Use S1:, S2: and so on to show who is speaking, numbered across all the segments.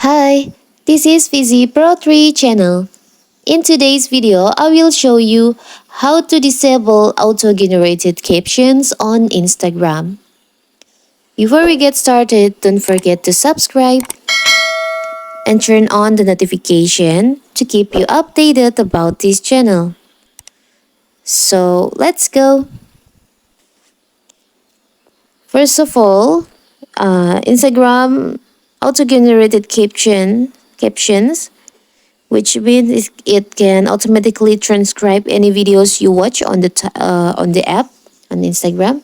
S1: Hi, this is Fizzy Pro 3 channel. In today's video, I will show you how to disable auto-generated captions on Instagram. Before we get started, don't forget to subscribe and turn on the notification to keep you updated about this channel. So, let's go! First of all, Instagram auto-generated captions, which means it can automatically transcribe any videos you watch on the app on Instagram.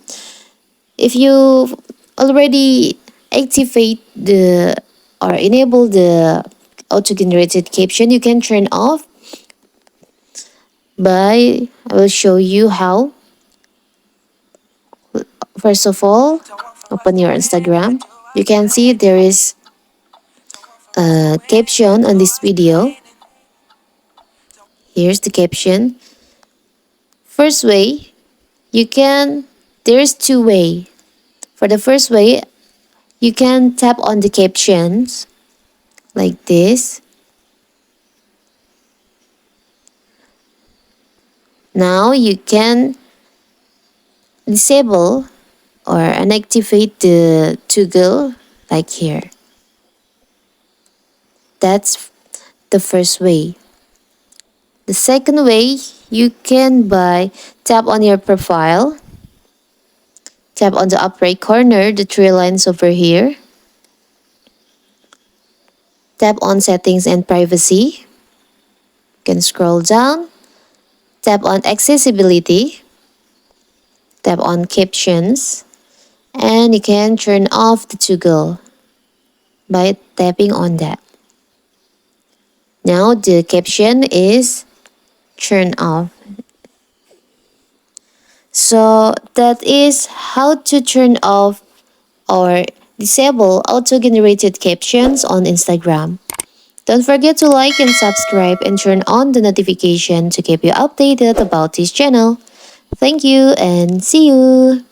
S1: If you already activate the or enable the auto-generated caption, you can turn off by I will show you how. First of all, open your Instagram. You can see there is a caption on this video. Here's the caption. First way, there's two way. For the first way, you can tap on the captions like this. Now you can disable or unactivate the toggle like here. That's the first way. The second way, you can tap on your profile. Tap on the upper right corner, the three lines over here. Tap on settings and privacy. You can scroll down. Tap on accessibility. Tap on captions. And you can turn off the toggle by tapping on that. Now the caption is turned off. So that is how to turn off or disable auto-generated captions on Instagram. Don't forget to like and subscribe and turn on the notification to keep you updated about this channel. Thank you and see you!